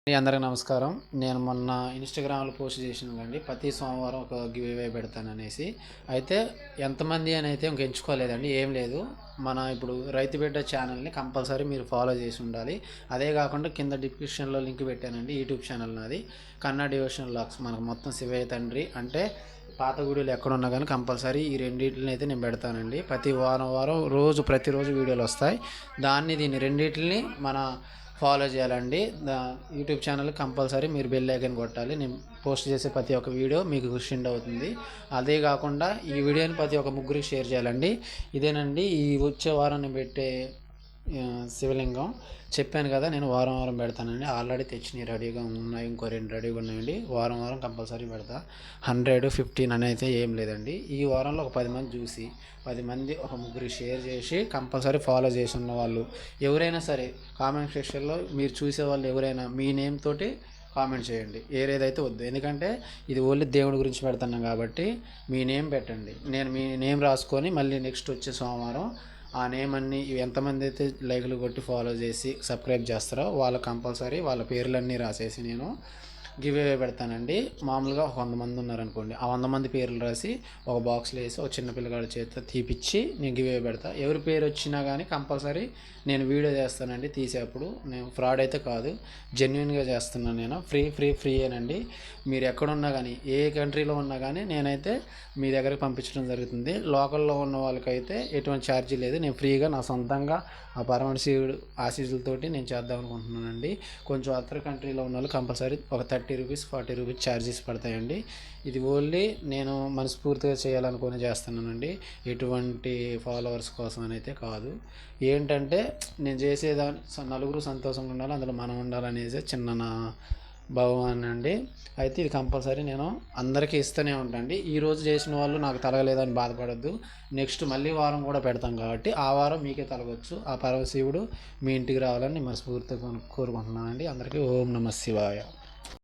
అందరికీ నమస్కారం. నేను మొన్న ఇన్‌స్టాగ్రామ్‌లో పోస్ట్ చేసినానండి. ప్రతి సోమవారం ఒక గివ్ అవే పెడతాననేసి. అయితే ఎంతమంది అని అయితే ఇంక ఎంచుకోలేదండి. ఏం లేదు. మన ఇప్పుడు రైతు బిడ్డ ఛానల్‌ని కంపల్సరీ మీరు ఫాలో చేసి ఉండాలి. అదే కాకుండా కింద డిస్క్రిప్షన్‌లో లింక్ పెట్టానండి. యూట్యూబ్ ఛానల్ నాది. కన్నా డివోషనల్ వ్లాగ్స్. మనకు మొత్తం శివయ్య తండ్రి అంటే పాత గుడులు ఎక్కడున్నా కానీ కంపల్సరీ ఈ రెండిటిని అయితే నేను పెడతానండి. ప్రతిరోజు వీడియోలు వస్తాయి. దీన్ని రెండిటిని మన ఫాలో చేయాలండి. యూట్యూబ్ ఛానల్ కంపల్సరీ మీరు బెల్ ఐకాన్ కొట్టాలి. నేను పోస్ట్ చేసే ప్రతి ఒక్క వీడియో మీకు సెండ్ అవుతుంది. అదే కాకుండా ఈ వీడియోని ప్రతి ఒక్క ముగ్గురికి షేర్ చేయాలండి. ఇదేనండి ఈ వచ్చే వారం నేను పెట్టే శివలింగం. చెప్పాను కదా, నేను వారం వారం పెడతానండి. ఆల్రెడీ తెచ్చినవి రెడీగా ఉన్నాయి, ఇంకో 2 రెడీగా ఉన్నాయండి. వారం వారం కంపల్సరీ పెడతా. 100, 15 అని అయితే ఏం లేదండి. ఈ వారంలో ఒక 10 మంది చూసి 10 మంది ఒక ముగ్గురికి షేర్ చేసి కంపల్సరీ ఫాలో చేసి ఉన్న వాళ్ళు ఎవరైనా సరే కామెంట్ సెక్షన్లో మీరు చూసే వాళ్ళు ఎవరైనా మీ నేమ్ తోటి కామెంట్ చేయండి. ఏదైతే వద్దు, ఎందుకంటే ఇది ఓన్లీ దేవుడి గురించి పెడుతున్నాం కాబట్టి మీ నేమ్ పెట్టండి. నేను మీ నేమ్ రాసుకొని మళ్ళీ నెక్స్ట్ వచ్చే సోమవారం ఆ నేమ్ అన్నీ ఎంతమంది అయితే లైక్లు కొట్టి ఫాలో చేసి సబ్స్క్రైబ్ చేస్తారో వాళ్ళు కంపల్సరీ వాళ్ళ పేర్లన్నీ రాసేసి నేను గివ్ అవే పెడతానండి. మామూలుగా 100 మంది ఉన్నారనుకోండి, ఆ 100 మంది పేర్లు రాసి ఒక బాక్స్లో వేసి ఒక చిన్న పిల్లగాడి చేత తీపిచ్చి నేను గివ్ అవే పెడతా. ఎవరి పేరు వచ్చినా కానీ కంపల్సరీ నేను వీడియో చేస్తానండి. తీసేప్పుడు నేను ఫ్రాడ్ అయితే కాదు, జెన్యున్గా చేస్తున్నాను. నేను ఫ్రీయేనండి. మీరు ఎక్కడున్నా కానీ ఏ కంట్రీలో ఉన్నా కానీ నేనైతే మీ దగ్గరకు పంపించడం జరుగుతుంది. లోకల్లో ఉన్న వాళ్ళకైతే ఎటువంటి ఛార్జీ లేదు. నేను ఫ్రీగా నా సొంతంగా ఆ పరమశివుడు ఆశీస్సులతోటి నేను చేద్దాం అనుకుంటున్నానండి. కొంచెం అదర్ కంట్రీలో ఉన్న వాళ్ళు కంపల్సరీ ఒక 30 రూపీస్ 40 రూపీస్ ఛార్జెస్ పడతాయండి. ఇది ఓన్లీ నేను మనస్ఫూర్తిగా చేయాలనుకుని చేస్తున్నానండి. ఎటువంటి ఫాలోవర్స్ కోసం అని అయితే కాదు. ఏంటంటే నేను చేసేదాన్ని నలుగురు సంతోషంగా ఉండాలి, అందులో మనం ఉండాలనేది చిన్న నా భావం అండి. అయితే ఇది కంపల్సరీ నేను అందరికీ ఇస్తూనే ఉంటానండి. ఈరోజు చేసిన వాళ్ళు నాకు తలగలేదని బాధపడద్దు. నెక్స్ట్ మళ్ళీ వారం కూడా పెడతాం కాబట్టి ఆ వారం మీకే తలగొచ్చు. ఆ పరమశివుడు మీ ఇంటికి రావాలని మనస్ఫూర్తిగా కోరుకుంటున్నానండి. అందరికీ ఓం నమః శివాయ.